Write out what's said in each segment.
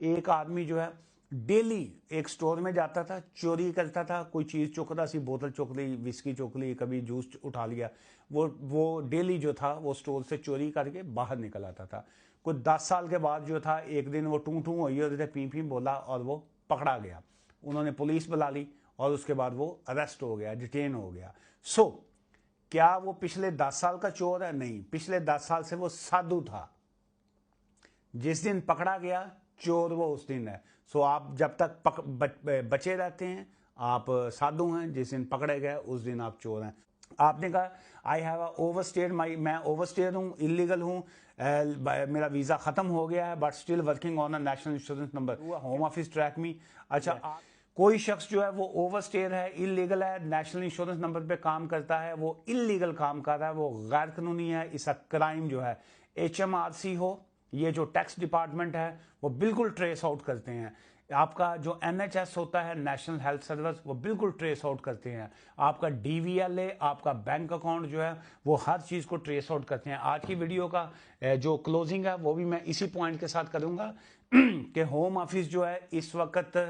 एक आदमी जो है डेली एक स्टोर में जाता था, चोरी करता था, कोई चीज़ चुक रहा सी, बोतल चुक ली, विस्की चुक ली, कभी जूस उठा लिया, वो डेली जो था वो स्टोर से चोरी करके बाहर निकल आता था। कुछ 10 साल के बाद जो था एक दिन वो टू टू हुई और पी पी बोला और वो पकड़ा गया। उन्होंने पुलिस बुला ली और उसके बाद वो अरेस्ट हो गया, डिटेन हो गया। क्या वो पिछले 10 साल का चोर है? नहीं, पिछले 10 साल से वो साधु था। जिस दिन पकड़ा गया चोर वो उस दिन है। आप जब तक बचे रहते हैं आप साधु हैं, जिस दिन पकड़े गए उस दिन आप चोर हैं। आपने कहा आई हैव ओवरस्टेड माई, मैं ओवरस्टेड हूँ, इलीगल हूँ, मेरा वीज़ा ख़त्म हो गया है but still working on a national insurance number, home office track me. अच्छा, कोई शख्स जो है वो ओवरस्टेयर है, इलीगल है, नेशनल इंश्योरेंस नंबर पे काम करता है, वो इलीगल काम कर रहा है, वो गैर कानूनी है, इसका क्राइम जो है HMRC हो, ये जो टैक्स डिपार्टमेंट है वो बिल्कुल ट्रेस आउट करते हैं। आपका जो NHS होता है, नेशनल हेल्थ सर्विस, वो बिल्कुल ट्रेस आउट करते हैं। आपका DVLA, आपका बैंक अकाउंट जो है वो हर चीज़ को ट्रेस आउट करते हैं। आज की वीडियो का जो क्लोजिंग है वो भी मैं इसी पॉइंट के साथ करूंगा कि होम ऑफिस जो है इस वक्त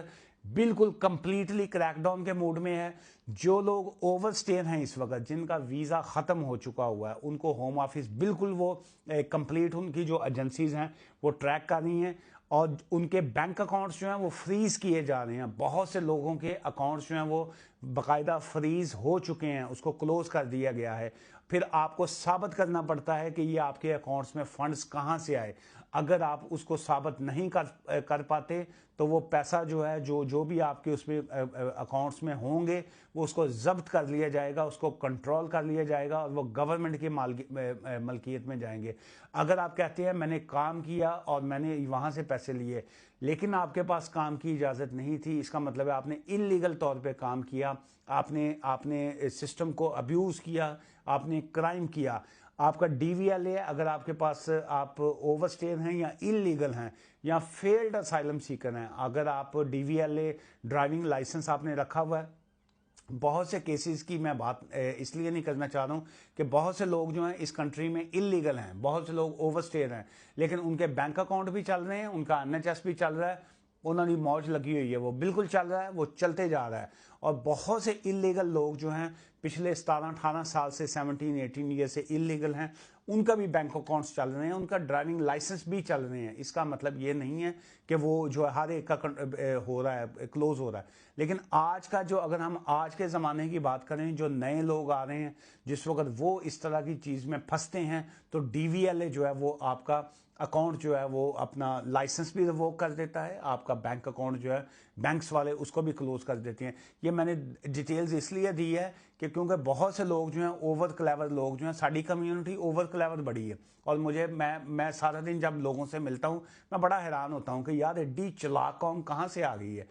बिल्कुल कंप्लीटली क्रैकडाउन के मूड में है। जो लोग ओवरस्टे हैं इस वक्त, जिनका वीज़ा ख़त्म हो चुका हुआ है, उनको होम ऑफिस बिल्कुल वो कंप्लीट, उनकी जो एजेंसीज हैं वो ट्रैक कर रही हैं और उनके बैंक अकाउंट्स जो हैं वो फ्रीज किए जा रहे हैं। बहुत से लोगों के अकाउंट्स जो हैं वो बाकायदा फ्रीज हो चुके हैं, उसको क्लोज कर दिया गया है। फिर आपको साबित करना पड़ता है कि ये आपके अकाउंट्स में फंड्स कहाँ से आए। अगर आप उसको साबित नहीं कर पाते तो वो पैसा जो है जो भी आपके उसमें अकाउंट्स में होंगे वो उसको जब्त कर लिया जाएगा, उसको कंट्रोल कर लिया जाएगा और वो गवर्नमेंट की मलकियत में जाएंगे। अगर आप कहते हैं मैंने काम किया और मैंने वहाँ से पैसे लिए लेकिन आपके पास काम की इजाज़त नहीं थी, इसका मतलब है आपने इलीगल तौर पे काम किया, आपने सिस्टम को अब्यूज़ किया, आपने क्राइम किया। आपका DVLA, अगर आपके पास आप ओवरस्टेयर हैं या इलीगल हैं या फेल्ड असाइलम सीकर हैं, अगर आप DVLA ड्राइविंग लाइसेंस आपने रखा हुआ है, बहुत से केसेस की मैं बात इसलिए नहीं करना चाह रहा हूँ कि बहुत से लोग जो हैं इस कंट्री में इलीगल हैं, बहुत से लोग ओवरस्टेयर हैं, लेकिन उनके बैंक अकाउंट भी चल रहे हैं, उनका NHS भी चल रहा है, उन्होंने मौज लगी हुई है, वो बिल्कुल चल रहा है, वो चलते जा रहा है। और बहुत से इलीगल लोग जो हैं पिछले 17-18 साल से 17-18 ईयर से इलीगल हैं, उनका भी बैंक अकाउंट्स चल रहे हैं, उनका ड्राइविंग लाइसेंस भी चल रहे हैं। इसका मतलब ये नहीं है कि वो जो है हर एक का हो रहा है, क्लोज हो रहा है। लेकिन आज का जो, अगर हम आज के ज़माने की बात करें, जो नए लोग आ रहे हैं जिस वक्त वो इस तरह की चीज़ में फंसते हैं, तो DVLA जो है वो आपका अकाउंट जो है वो अपना लाइसेंस भी रिवोक कर देता है, आपका बैंक अकाउंट जो है बैंक्स वाले उसको भी क्लोज कर देते हैं। ये मैंने डिटेल्स इसलिए दी है कि क्योंकि बहुत से लोग जो हैं ओवर क्लेवर लोग जो हैं, साड़ी कम्युनिटी ओवर क्लेवर बड़ी है और मुझे मैं सारा दिन जब लोगों से मिलता हूँ मैं बड़ा हैरान होता हूँ कि यार एड्डी चलाक कौम कहाँ से आ गई है।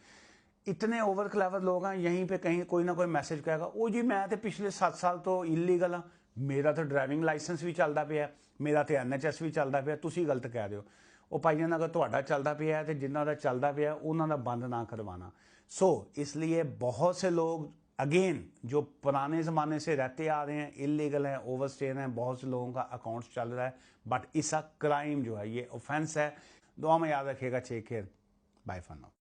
इतने ओवर क्लेवर लोग हैं, यहीं पे कहीं कोई ना कोई मैसेज कहेगा ओ जी मैं तो पिछले 7 साल तो इलीगल हाँ, मेरा तो ड्राइविंग लाइसेंस भी चलता पिया, मेरा तो NHS भी चलता पिया, तुसी गलत कह रहे हो। ਉਹ ਭਾਈਆਂ अगर ਤੁਹਾਡਾ चलता पिया है तो जिन्हों का चलता पिया उन्हों का बंद ना करवाना। इसलिए बहुत से लोग अगेन जो पुराने ज़माने से रहते आ रहे हैं, इलीगल हैं, ओवरस्टेयर हैं, बहुत से लोगों का अकाउंट चल रहा है, बट इसका क्राइम जो है ये ऑफेंस है। दुआ में याद रखिएगा। Take care, bye for now.